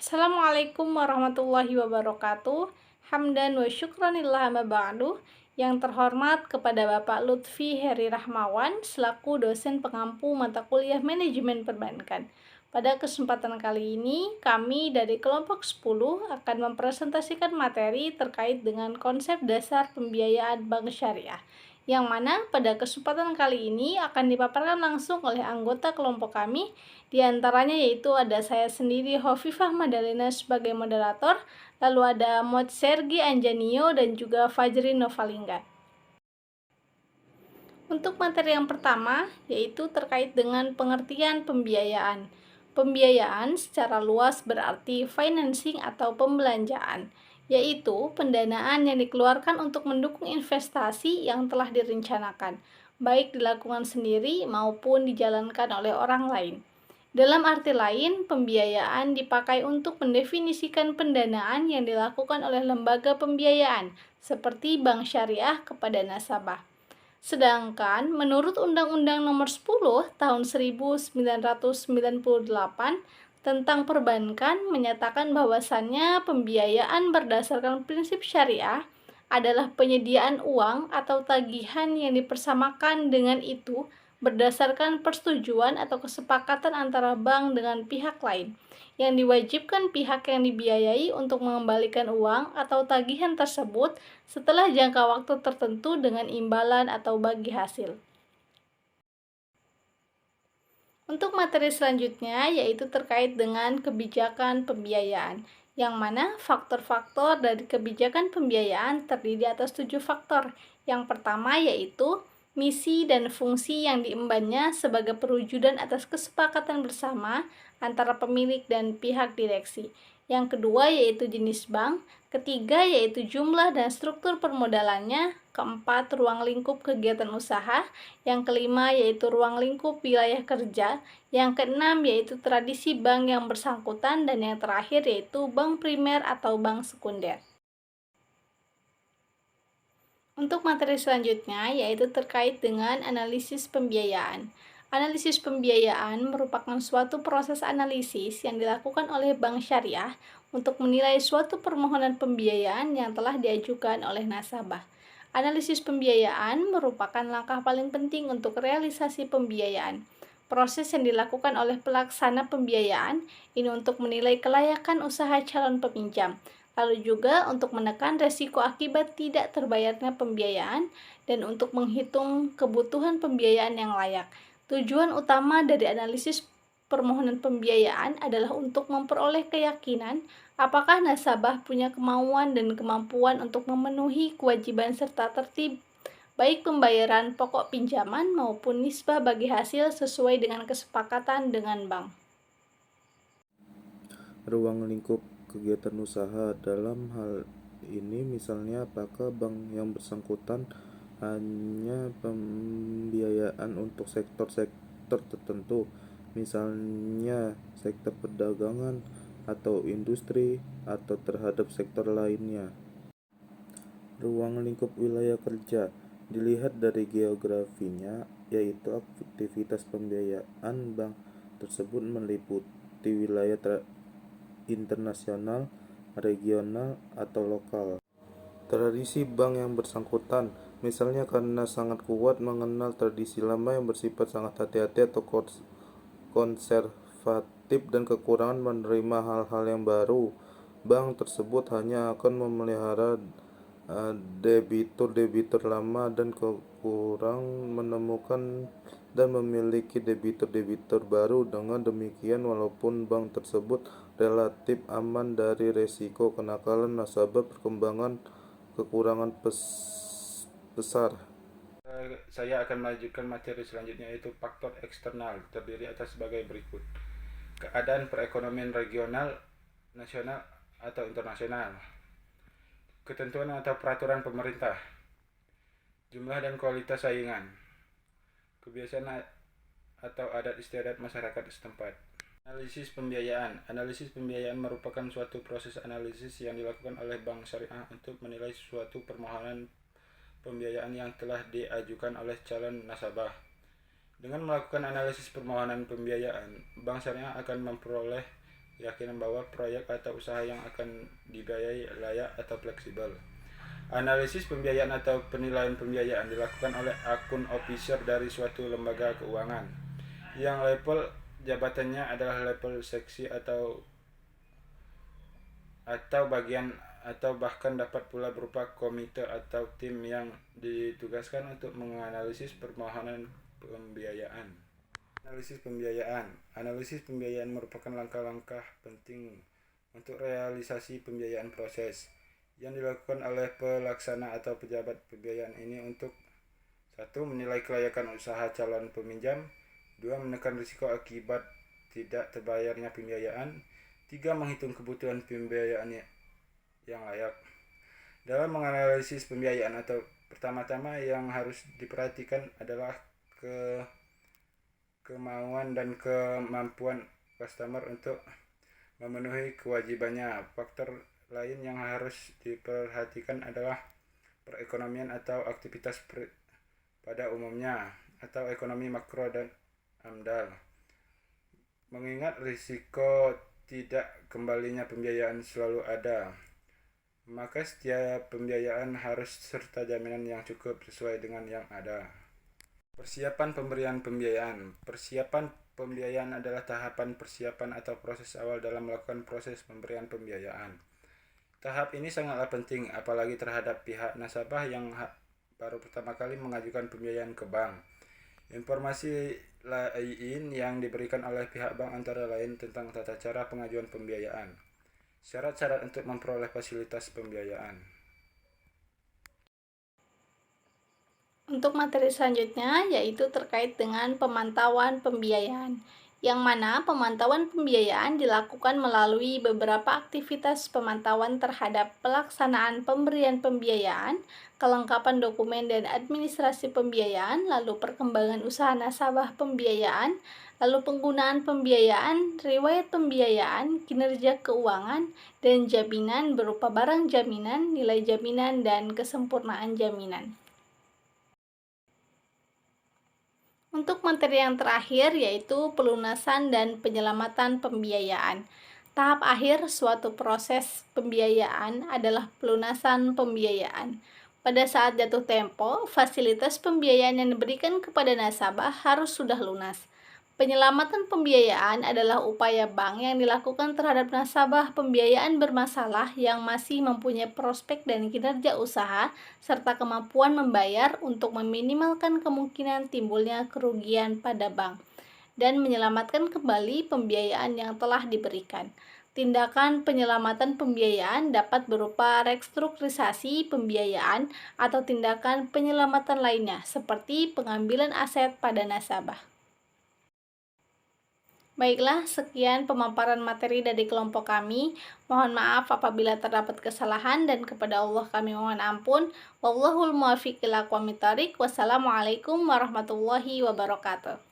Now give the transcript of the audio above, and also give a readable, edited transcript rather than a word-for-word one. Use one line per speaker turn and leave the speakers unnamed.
Assalamualaikum warahmatullahi wabarakatuh. Hamdan wa syukranillah ma ba'du. Yang terhormat kepada Bapak Lutfi Heri Rahmawan selaku dosen pengampu mata kuliah manajemen perbankan. Pada kesempatan kali ini, kami dari kelompok 10 akan mempresentasikan materi terkait dengan konsep dasar pembiayaan bank syariah, yang mana pada kesempatan kali ini akan dipaparkan langsung oleh anggota kelompok kami. Di antaranya yaitu ada saya sendiri Hovifah Madalena sebagai moderator, lalu ada Mod Sergi Anjanio dan juga Fajri Novalingga. Untuk materi yang pertama yaitu terkait dengan pengertian pembiayaan. Pembiayaan secara luas berarti financing atau pembelanjaan, yaitu pendanaan yang dikeluarkan untuk mendukung investasi yang telah direncanakan, baik dilakukan sendiri maupun dijalankan oleh orang lain. Dalam arti lain, pembiayaan dipakai untuk mendefinisikan pendanaan yang dilakukan oleh lembaga pembiayaan, seperti bank syariah kepada nasabah. Sedangkan menurut Undang-Undang Nomor 10 Tahun 1998 tentang perbankan menyatakan bahwasannya pembiayaan berdasarkan prinsip syariah adalah penyediaan uang atau tagihan yang dipersamakan dengan itu berdasarkan persetujuan atau kesepakatan antara bank dengan pihak lain, yang diwajibkan pihak yang dibiayai untuk mengembalikan uang atau tagihan tersebut setelah jangka waktu tertentu dengan imbalan atau bagi hasil. Untuk materi selanjutnya yaitu terkait dengan kebijakan pembiayaan, yang mana faktor-faktor dari kebijakan pembiayaan terdiri atas 7 faktor. Yang pertama yaitu misi dan fungsi yang diembannya sebagai perwujudan atas kesepakatan bersama antara pemilik dan pihak direksi. Yang kedua yaitu jenis bank, ketiga yaitu jumlah dan struktur permodalannya, keempat ruang lingkup kegiatan usaha, yang kelima yaitu ruang lingkup wilayah kerja, yang keenam yaitu tradisi bank yang bersangkutan, dan yang terakhir yaitu bank primer atau bank sekunder. Untuk materi selanjutnya yaitu terkait dengan analisis pembiayaan. Analisis pembiayaan merupakan suatu proses analisis yang dilakukan oleh bank syariah untuk menilai suatu permohonan pembiayaan yang telah diajukan oleh nasabah. Analisis pembiayaan merupakan langkah paling penting untuk realisasi pembiayaan. Proses yang dilakukan oleh pelaksana pembiayaan ini untuk menilai kelayakan usaha calon peminjam, lalu juga untuk menekan resiko akibat tidak terbayarnya pembiayaan dan untuk menghitung kebutuhan pembiayaan yang layak. Tujuan utama dari analisis permohonan pembiayaan adalah untuk memperoleh keyakinan apakah nasabah punya kemauan dan kemampuan untuk memenuhi kewajiban serta tertib baik pembayaran pokok pinjaman maupun nisbah bagi hasil sesuai dengan kesepakatan dengan bank.
Ruang lingkup kegiatan usaha dalam hal ini misalnya apakah bank yang bersangkutan hanya pembiayaan untuk sektor-sektor tertentu, misalnya sektor perdagangan atau industri, atau terhadap sektor lainnya. Ruang lingkup wilayah kerja dilihat dari geografinya, yaitu aktivitas pembiayaan bank tersebut meliputi wilayah internasional, regional, atau lokal. Tradisi bank yang bersangkutan, misalnya karena sangat kuat mengenal tradisi lama yang bersifat sangat hati-hati atau konservatif dan kekurangan menerima hal-hal yang baru, bank tersebut hanya akan memelihara debitur-debitur lama dan kurang menemukan dan memiliki debitur-debitur baru. Dengan demikian, walaupun bank tersebut relatif aman dari resiko kenakalan nasabah, perkembangan kekurangan besar.
Saya akan melanjutkan materi selanjutnya, yaitu faktor eksternal terdiri atas sebagai berikut: keadaan perekonomian regional, nasional atau internasional, ketentuan atau peraturan pemerintah, jumlah dan kualitas saingan, kebiasaan atau adat istiadat masyarakat setempat. Analisis pembiayaan. Analisis pembiayaan merupakan suatu proses analisis yang dilakukan oleh bank syariah untuk menilai suatu permohonan pembiayaan yang telah diajukan oleh calon nasabah. Dengan melakukan analisis permohonan pembiayaan, bank syariah akan memperoleh keyakinan bahwa proyek atau usaha yang akan dibiayai layak atau fleksibel. Analisis pembiayaan atau penilaian pembiayaan dilakukan oleh akun officer dari suatu lembaga keuangan yang level jabatannya adalah level seksi atau bagian atau bahkan dapat pula berupa komite atau tim yang ditugaskan untuk menganalisis permohonan pembiayaan. Analisis pembiayaan merupakan langkah-langkah penting untuk realisasi pembiayaan proses yang dilakukan oleh pelaksana atau pejabat pembiayaan ini untuk 1. Menilai kelayakan usaha calon peminjam, 2. Menekan risiko akibat tidak terbayarnya pembiayaan, 3. Menghitung kebutuhan pembiayaan yang layak. Dalam menganalisis pembiayaan atau pertama-tama yang harus diperhatikan adalah kemauan dan kemampuan customer untuk memenuhi kewajibannya. Faktor lain yang harus diperhatikan adalah perekonomian atau aktivitas pada umumnya atau ekonomi makro dan AMDAL. Mengingat risiko tidak kembalinya pembiayaan selalu ada, maka setiap pembiayaan harus serta jaminan yang cukup sesuai dengan yang ada. Persiapan pemberian pembiayaan. Persiapan pembiayaan adalah tahapan persiapan atau proses awal dalam melakukan proses pemberian pembiayaan. Tahap ini sangatlah penting, apalagi terhadap pihak nasabah yang baru pertama kali mengajukan pembiayaan ke bank. Informasi lain yang diberikan oleh pihak bank antara lain tentang tata cara pengajuan pembiayaan, syarat-syarat untuk memperoleh fasilitas pembiayaan.
Untuk materi selanjutnya yaitu terkait dengan pemantauan pembiayaan, yang mana pemantauan pembiayaan dilakukan melalui beberapa aktivitas pemantauan terhadap pelaksanaan pemberian pembiayaan, kelengkapan dokumen dan administrasi pembiayaan, lalu perkembangan usaha nasabah pembiayaan, lalu penggunaan pembiayaan, riwayat pembiayaan, kinerja keuangan, dan jaminan berupa barang jaminan, nilai jaminan, dan kesempurnaan jaminan. Untuk materi yang terakhir yaitu pelunasan dan penyelamatan pembiayaan. Tahap akhir suatu proses pembiayaan adalah pelunasan pembiayaan. Pada saat jatuh tempo, fasilitas pembiayaan yang diberikan kepada nasabah harus sudah lunas. Penyelamatan pembiayaan adalah upaya bank yang dilakukan terhadap nasabah pembiayaan bermasalah yang masih mempunyai prospek dan kinerja usaha serta kemampuan membayar untuk meminimalkan kemungkinan timbulnya kerugian pada bank dan menyelamatkan kembali pembiayaan yang telah diberikan. Tindakan penyelamatan pembiayaan dapat berupa restrukturisasi pembiayaan atau tindakan penyelamatan lainnya seperti pengambilan aset pada nasabah. Baiklah, sekian pemaparan materi dari kelompok kami. Mohon maaf apabila terdapat kesalahan dan kepada Allah kami mohon ampun. Wallahul muwaffiq ila aqwamit thoriq. Wassalamualaikum warahmatullahi wabarakatuh.